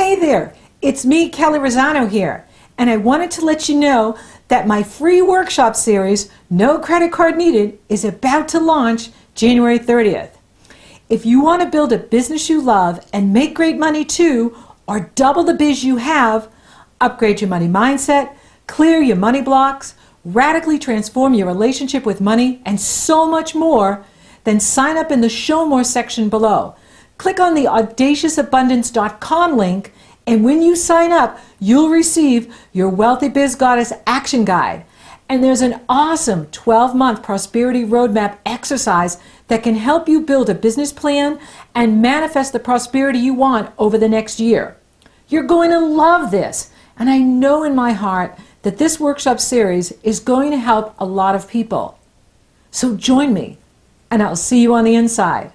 Hey there, it's me, Kelley Rosano here, and I wanted to let you know that my free workshop series, No Credit Card Needed, is about to launch January 30th. If you want to build a business you love and make great money too, or double the biz you have, upgrade your money mindset, clear your money blocks, radically transform your relationship with money, and so much more, then sign up in the Show More section below. Click on the audaciousabundance.com link, and when you sign up, you'll receive your Wealthy Biz Goddess Action Guide. And there's an awesome 12-month prosperity roadmap exercise that can help you build a business plan and manifest the prosperity you want over the next year. You're going to love this, and I know in my heart that this workshop series is going to help a lot of people. So join me, and I'll see you on the inside.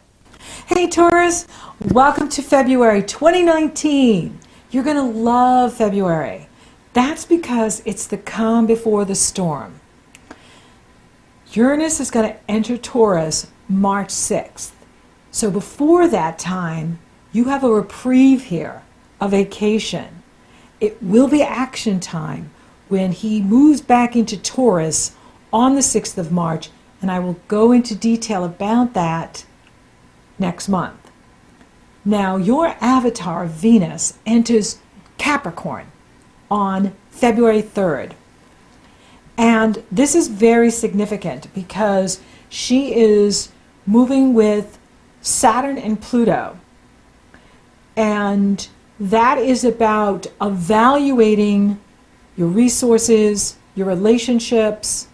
Hey Taurus, welcome to February 2019. You're going to love February. That's because it's the calm before the storm. Uranus is going to enter Taurus March 6th. So before that time, you have a reprieve here, a vacation. It will be action time when he moves back into Taurus on the 6th of March, and I will go into detail about that next month. Now, your avatar, Venus, enters Capricorn on February 3rd. And this is very significant because she is moving with Saturn and Pluto. And that is about evaluating your resources, your relationships,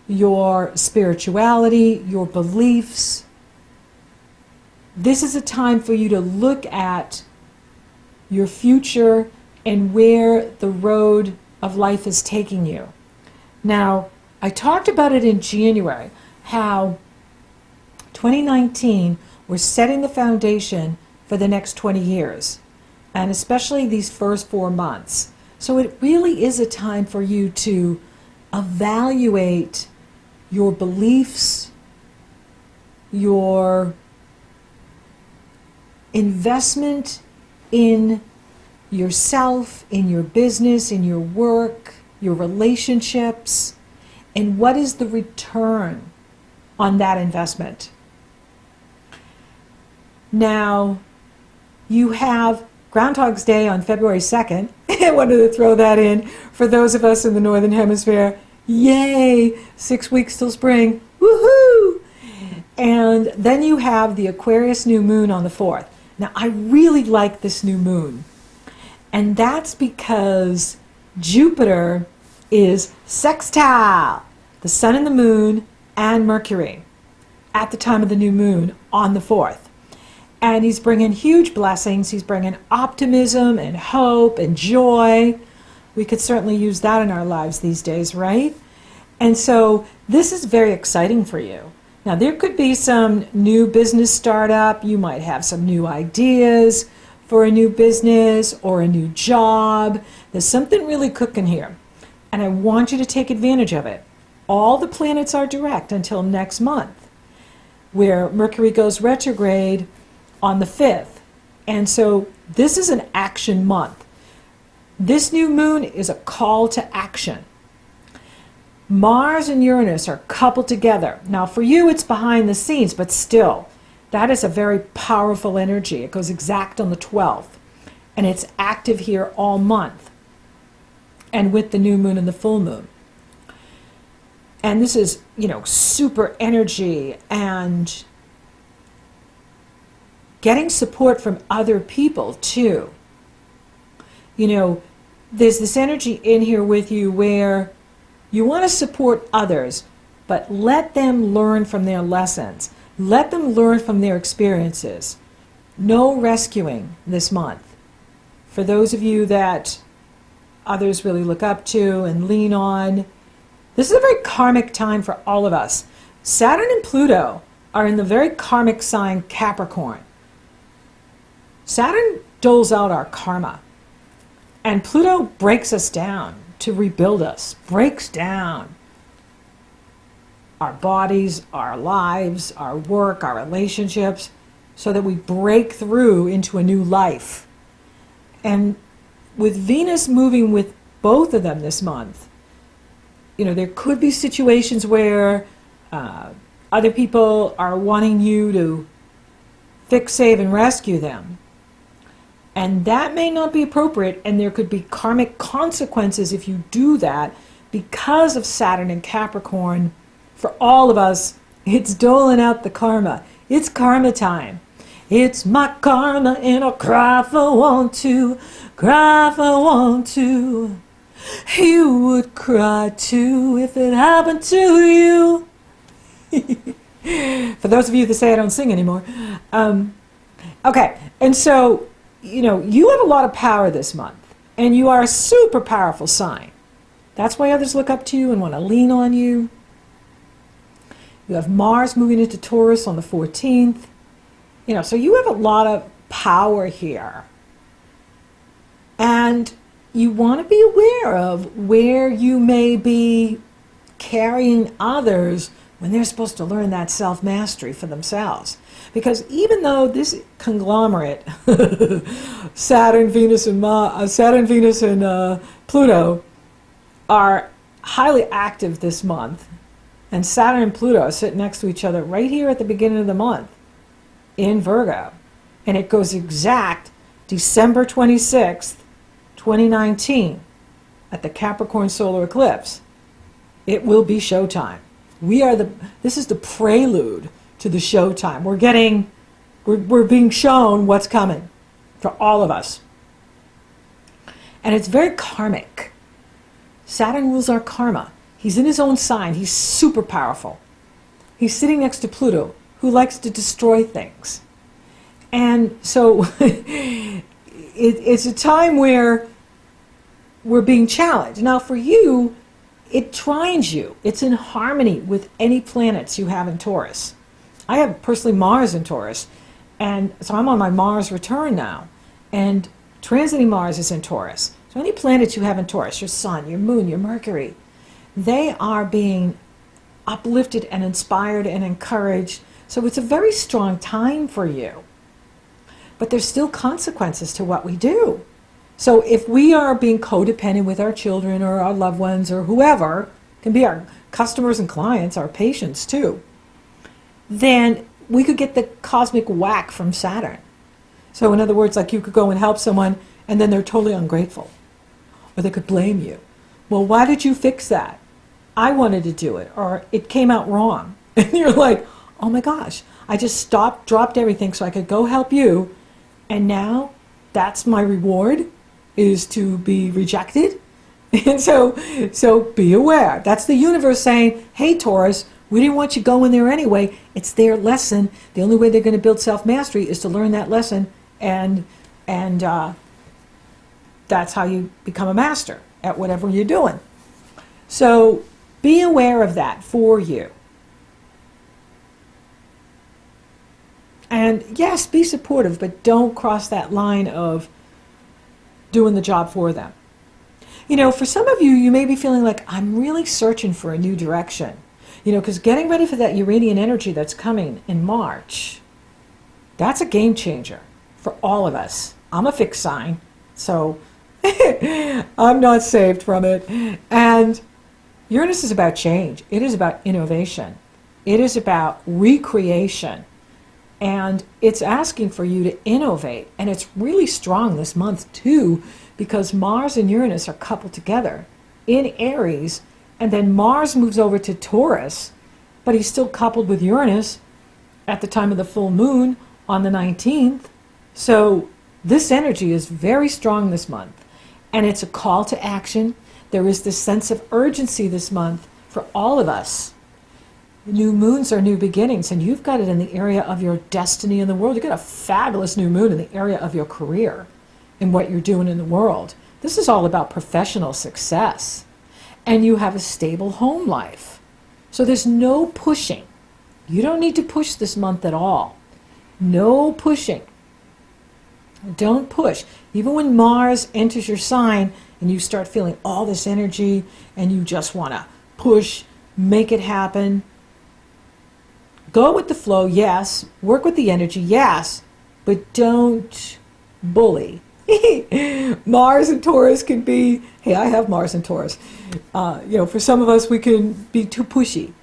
your spirituality, your beliefs. This is a time for you to look at your future and where the road of life is taking you. Now, I talked about it in January, how 2019, we're setting the foundation for the next 20 years, and especially these first 4 months. So it really is a time for you to evaluate your beliefs, your investment in yourself, in your business, in your work, your relationships, and what is the return on that investment. Now, you have Groundhog's Day on February 2nd. I wanted to throw that in for those of us in the Northern Hemisphere. Yay! 6 weeks till spring. Woohoo! And then you have the Aquarius new moon on the 4th. Now, I really like this new moon. And that's because Jupiter is sextile the sun and the moon and Mercury at the time of the new moon on the 4th. And he's bringing huge blessings. He's bringing optimism and hope and joy. We could certainly use that in our lives these days, right? And so this is very exciting for you. Now, there could be some new business startup. You might have some new ideas for a new business or a new job. There's something really cooking here, and I want you to take advantage of it. All the planets are direct until next month, where Mercury goes retrograde on the 5th. And so this is an action month. This new moon is a call to action. Mars and Uranus are coupled together. Now for you it's behind the scenes, but still, that is a very powerful energy. It goes exact on the 12th, and it's active here all month, and with the new moon and the full moon. And this is, super energy and getting support from other people too. There's this energy in here with you where you want to support others, but let them learn from their lessons. Let them learn from their experiences. No rescuing this month. For those of you that others really look up to and lean on, this is a very karmic time for all of us. Saturn and Pluto are in the very karmic sign Capricorn. Saturn doles out our karma, and Pluto breaks us down to rebuild us, breaks down our bodies, our lives, our work, our relationships, so that we break through into a new life. And with Venus moving with both of them this month, there could be situations where other people are wanting you to fix, save, and rescue them. And that may not be appropriate, and there could be karmic consequences if you do that because of Saturn and Capricorn. For all of us, it's doling out the karma. It's karma time. It's my karma and I'll cry if I want to, cry if I want to. You would cry too if it happened to you. For those of you that say I don't sing anymore. Okay, and so, you have a lot of power this month, and you are a super powerful sign. That's why others look up to you and want to lean on you. You have Mars moving into Taurus on the 14th. So you have a lot of power here. And you want to be aware of where you may be carrying others when they're supposed to learn that self-mastery for themselves. Because even though this conglomerate, Saturn, Venus, and Pluto, are highly active this month, and Saturn and Pluto are sitting next to each other right here at the beginning of the month in Virgo, and it goes exact December 26th, 2019, at the Capricorn solar eclipse. It will be showtime. This is the prelude to the showtime. We're being shown what's coming for all of us. And it's very karmic. Saturn rules our karma. He's in his own sign. He's super powerful. He's sitting next to Pluto, who likes to destroy things. And so it's a time where we're being challenged. Now for you, it trines you. It's in harmony with any planets you have in Taurus. I have personally Mars in Taurus, and so I'm on my Mars return now, and transiting Mars is in Taurus. So any planets you have in Taurus, your Sun, your Moon, your Mercury, they are being uplifted and inspired and encouraged. So it's a very strong time for you. But there's still consequences to what we do. So if we are being codependent with our children or our loved ones or whoever, can be our customers and clients, our patients too, then we could get the cosmic whack from Saturn. So in other words, like you could go and help someone and then they're totally ungrateful. Or they could blame you. Well, why did you fix that? I wanted to do it, or it came out wrong. And you're like, oh my gosh, I just dropped everything so I could go help you. And now that's my reward, is to be rejected. And so be aware. That's the universe saying, hey, Taurus, we didn't want you going there anyway. It's their lesson. The only way they're going to build self-mastery is to learn that lesson, and that's how you become a master at whatever you're doing. So be aware of that for you. And yes, be supportive, but don't cross that line of doing the job for them. For some of you, you may be feeling like, I'm really searching for a new direction. Because getting ready for that Uranian energy that's coming in March, that's a game changer for all of us. I'm a fixed sign, so I'm not saved from it. And Uranus is about change. It is about innovation. It is about recreation. And it's asking for you to innovate. And it's really strong this month too, because Mars and Uranus are coupled together in Aries. And then Mars moves over to Taurus, but he's still coupled with Uranus at the time of the full moon on the 19th. So this energy is very strong this month. And it's a call to action. There is this sense of urgency this month for all of us. New moons are new beginnings, and you've got it in the area of your destiny in the world. You've got a fabulous new moon in the area of your career, in what you're doing in the world. This is all about professional success. And you have a stable home life. So there's no pushing. You don't need to push this month at all. No pushing. Don't push. Even when Mars enters your sign and you start feeling all this energy and you just want to push, make it happen, go with the flow, yes. Work with the energy, yes. But don't bully. Mars and Taurus can be, hey, I have Mars and Taurus. For some of us, we can be too pushy.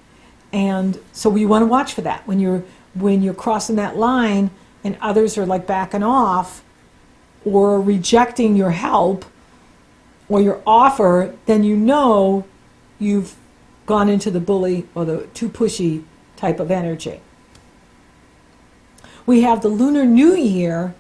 And so we want to watch for that. When you're crossing that line and others are like backing off or rejecting your help or your offer, then you know you've gone into the bully or the too pushy type of energy. We have the Lunar New Year,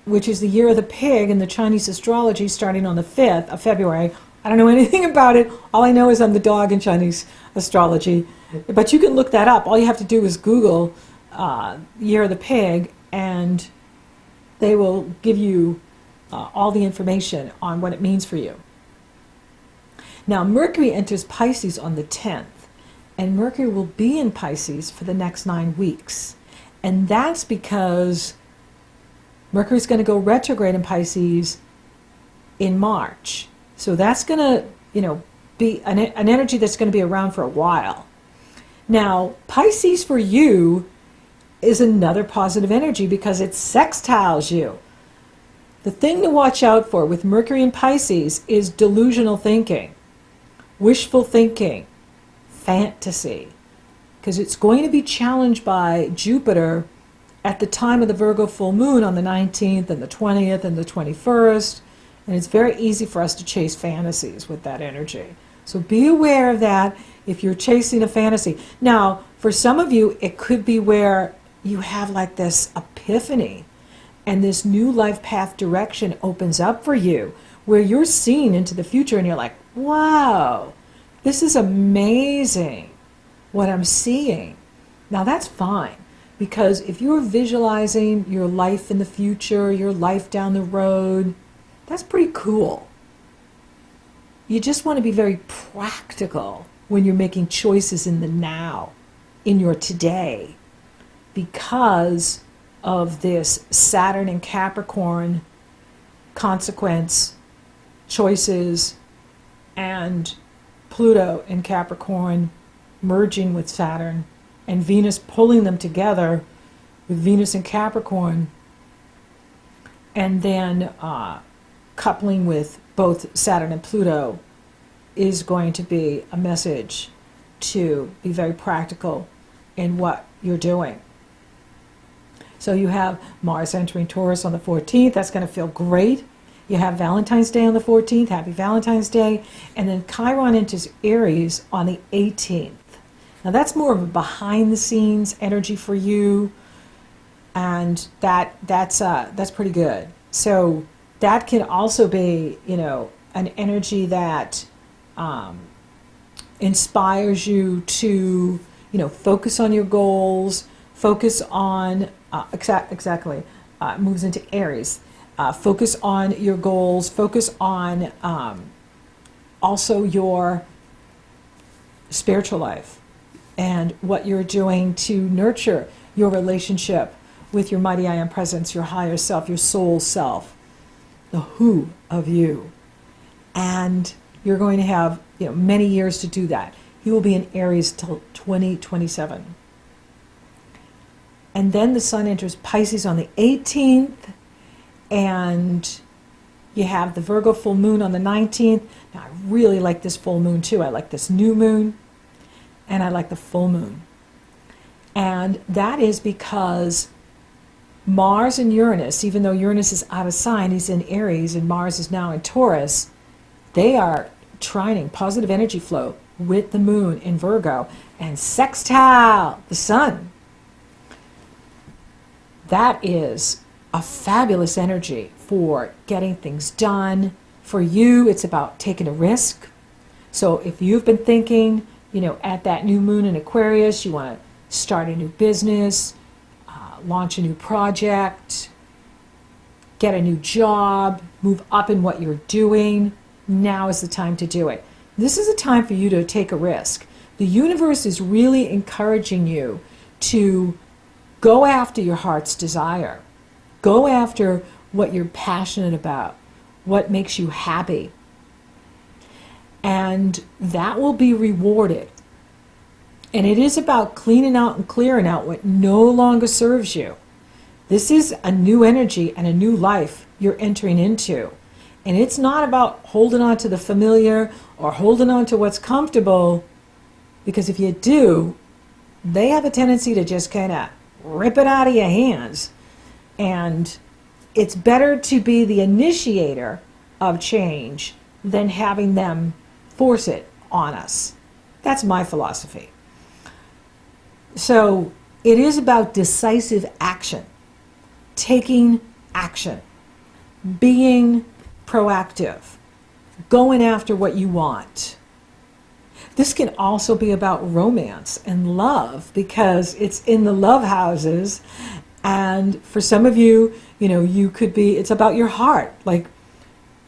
which is the year of the pig in the Chinese astrology, starting on the 5th of February. I don't know anything about it. All I know is I'm the dog in Chinese astrology. But you can look that up. All you have to do is Google year of the pig, and they will give you all the information on what it means for you. Now, Mercury enters Pisces on the 10th, and Mercury will be in Pisces for the next 9 weeks. And that's because Mercury's going to go retrograde in Pisces in March. So that's going to, be an energy that's going to be around for a while. Now, Pisces for you is another positive energy because it sextiles you. The thing to watch out for with Mercury in Pisces is delusional thinking, wishful thinking, fantasy, because it's going to be challenged by Jupiter at the time of the Virgo full moon on the 19th and the 20th and the 21st, and it's very easy for us to chase fantasies with that energy. So be aware of that if you're chasing a fantasy. Now, for some of you, it could be where you have like this epiphany and this new life path direction opens up for you, where you're seeing into the future and you're like, wow, this is amazing what I'm seeing. Now that's fine, because if you're visualizing your life in the future, your life down the road, that's pretty cool. You just want to be very practical when you're making choices in the now, in your today, because of this Saturn and Capricorn consequence, choices, and Pluto in Capricorn merging with Saturn, and Venus pulling them together with Venus in Capricorn, and then coupling with both Saturn and Pluto is going to be a message to be very practical in what you're doing. So you have Mars entering Taurus on the 14th. That's going to feel great. You have Valentine's Day on the 14th. Happy Valentine's Day. And then Chiron enters Aries on the 18th. Now that's more of a behind-the-scenes energy for you, and that's pretty good. So that can also be, an energy that inspires you to, focus on your goals, focus on, moves into Aries. Focus on your goals, focus on also your spiritual life and what you're doing to nurture your relationship with your mighty I am presence, your higher self, your soul self, the who of you. And you're going to have many years to do that. He will be in Aries till 2027. And then the sun enters Pisces on the 18th, and you have the Virgo full moon on the 19th. Now, I really like this full moon too. I like this new moon, and I like the full moon. And that is because Mars and Uranus, even though Uranus is out of sign, he's in Aries, and Mars is now in Taurus, they are trining positive energy flow with the moon in Virgo and sextile the sun. That is a fabulous energy for getting things done. For you, it's about taking a risk. So if you've been thinking, at that new moon in Aquarius, you want to start a new business, launch a new project, get a new job, move up in what you're doing, now is the time to do it. This is a time for you to take a risk. The universe is really encouraging you to go after your heart's desire. Go after what you're passionate about, what makes you happy. And that will be rewarded. And it is about cleaning out and clearing out what no longer serves you. This is a new energy and a new life you're entering into. And it's not about holding on to the familiar or holding on to what's comfortable, because if you do, they have a tendency to just kind of rip it out of your hands. And it's better to be the initiator of change than having them force it on us. That's my philosophy. So it is about decisive action, taking action, being proactive, going after what you want. This can also be about romance and love, because it's in the love houses. And for some of you, you could be, it's about your heart. Like,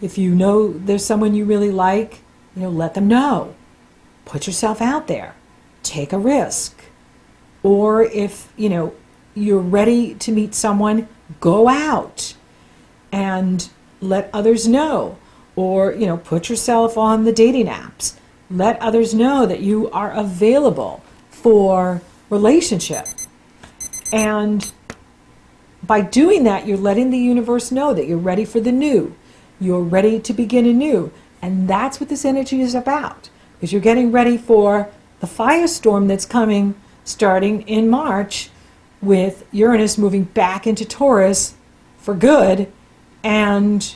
if you know there's someone you really like, let them know. Put yourself out there. Take a risk. Or if, you're ready to meet someone, go out and let others know. Or, put yourself on the dating apps. Let others know that you are available for relationship. And by doing that, you're letting the universe know that you're ready for the new. You're ready to begin anew. And that's what this energy is about. Because you're getting ready for the firestorm that's coming starting in March, with Uranus moving back into Taurus for good. And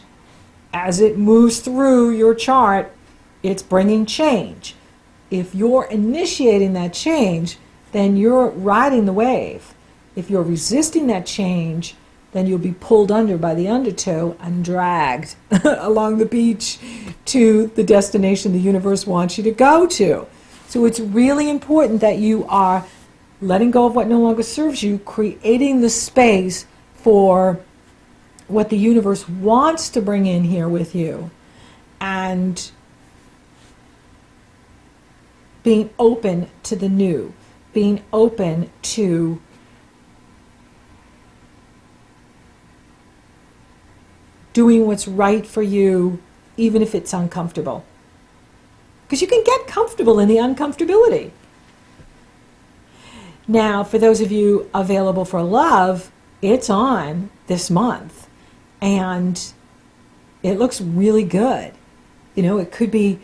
as it moves through your chart, it's bringing change. If you're initiating that change, then you're riding the wave. If you're resisting that change, then you'll be pulled under by the undertow and dragged along the beach to the destination the universe wants you to go to. So it's really important that you are letting go of what no longer serves you, creating the space for what the universe wants to bring in here with you, and being open to the new, being open to doing what's right for you, even if it's uncomfortable. Because you can get comfortable in the uncomfortability. Now, for those of you available for love, it's on this month. And it looks really good. It could be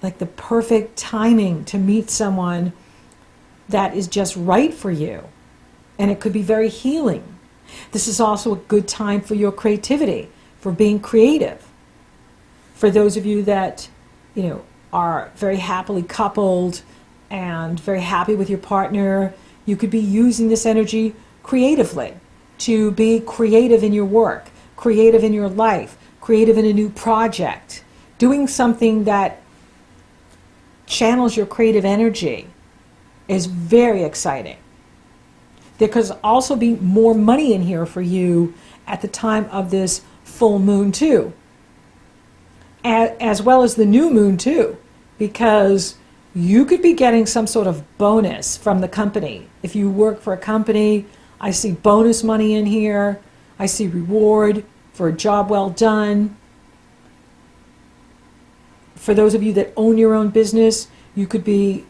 like the perfect timing to meet someone that is just right for you. And it could be very healing. This is also a good time for your creativity, for being creative. For those of you that, are very happily coupled and very happy with your partner, you could be using this energy creatively to be creative in your work, creative in your life, creative in a new project, doing something that channels your creative energy is very exciting. There could also be more money in here for you at the time of this full moon too, as well as the new moon too, because you could be getting some sort of bonus from the company. If you work for a company, I see bonus money in here. I see reward for a job well done. For those of you that own your own business, you could be,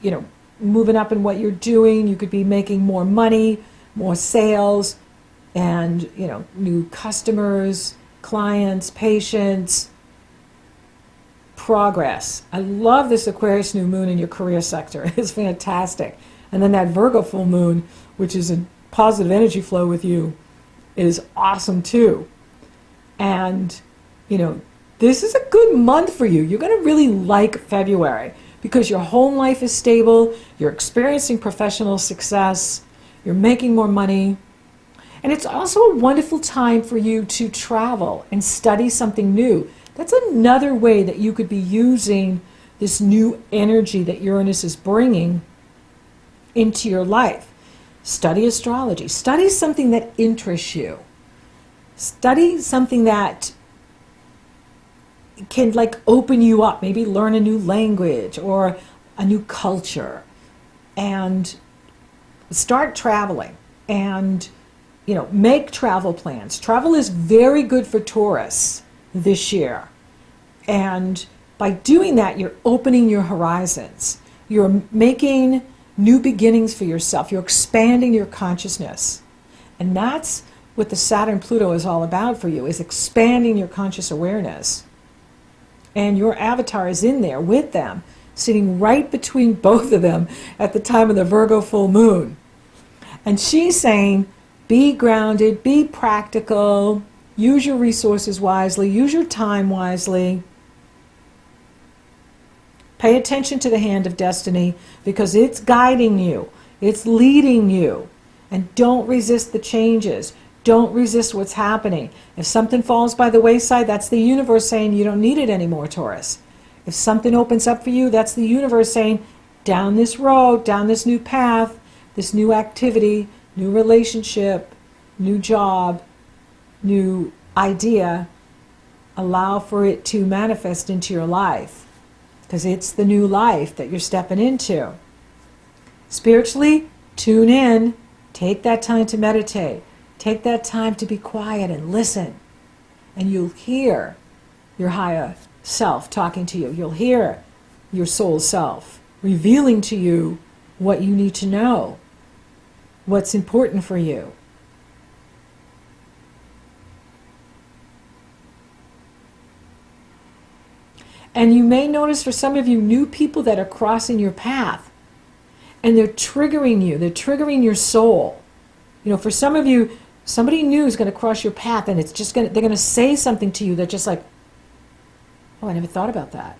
moving up in what you're doing. You could be making more money, more sales, and, new customers, clients, patients, progress. I love this Aquarius new moon in your career sector. It's fantastic. And then that Virgo full moon, which is a positive energy flow with you, is awesome too. And, this is a good month for you. You're going to really like February because your home life is stable. You're experiencing professional success. You're making more money. And it's also a wonderful time for you to travel and study something new. That's another way that you could be using this new energy that Uranus is bringing into your life. Study astrology. Study something that interests you. Study something that can open you up. Maybe learn a new language or a new culture. And start traveling. And, make travel plans. Travel is very good for Taurus this year. And by doing that, you're opening your horizons. You're making new beginnings for yourself. You're expanding your consciousness. And that's what the Saturn-Pluto is all about for you, is expanding your conscious awareness. And your avatar is in there with them, sitting right between both of them at the time of the Virgo full moon. And she's saying, be grounded, be practical, use your resources wisely, use your time wisely. Pay attention to the hand of destiny because it's guiding you, it's leading you. And don't resist the changes. Don't resist what's happening. If something falls by the wayside, that's the universe saying you don't need it anymore, Taurus. If something opens up for you, that's the universe saying, down this road, down this new path, this new activity, new relationship, new job, new idea, allow for it to manifest into your life. Because it's the new life that you're stepping into. Spiritually, tune in. Take that time to meditate. Take that time to be quiet and listen. And you'll hear your higher self talking to you. You'll hear your soul self revealing to you what you need to know, what's important for you. And you may notice for some of you new people that are crossing your path. And they're triggering you. They're triggering your soul. You know, for some of you, somebody new is going to cross your path and it's just they're going to say something to you that's just like, oh, I never thought about that.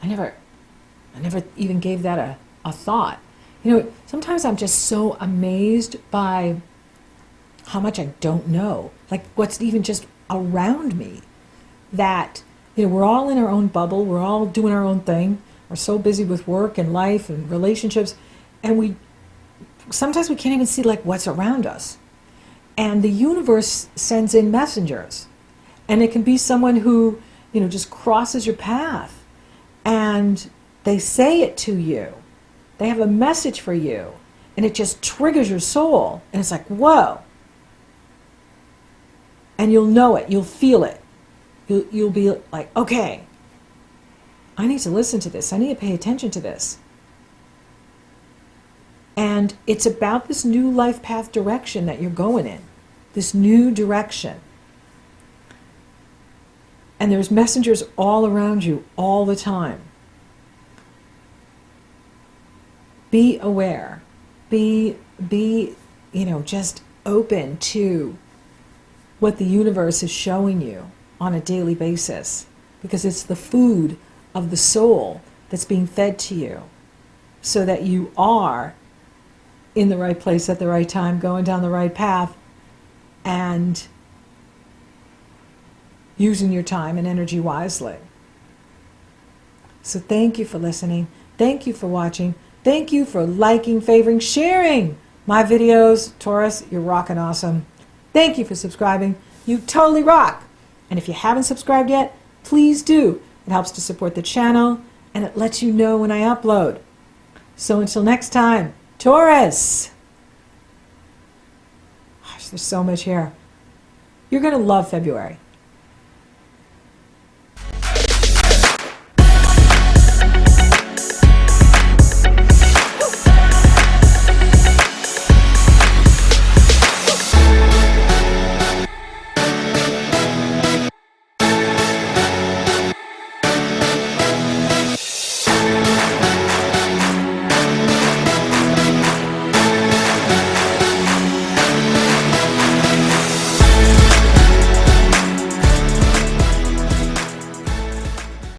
I never even gave that a thought. You know, sometimes I'm just so amazed by how much I don't know. Like what's even just around me. That, you know, we're all in our own bubble. We're all doing our own thing. We're so busy with work and life and relationships. And sometimes we can't even see like what's around us. And the universe sends in messengers. And it can be someone who, you know, just crosses your path. And they say it to you. They have a message for you. And it just triggers your soul. And it's like, whoa. And you'll know it. You'll feel it. You'll be like, okay, I need to listen to this. I need to pay attention to this. And it's about this new life path direction that you're going in. This new direction. And there's messengers all around you all the time. Be aware. Be, you know, just open to what the universe is showing you on a daily basis. Because it's the food of the soul that's being fed to you. So that you are in the right place at the right time, going down the right path, and using your time and energy wisely. So thank you for listening. Thank you for watching. Thank you for liking, favoring, sharing my videos. Taurus, you're rocking awesome. Thank you for subscribing. You totally rock. And if you haven't subscribed yet, please do. It helps to support the channel, and it lets you know when I upload. So until next time, Taurus. Gosh, there's so much here. You're going to love February.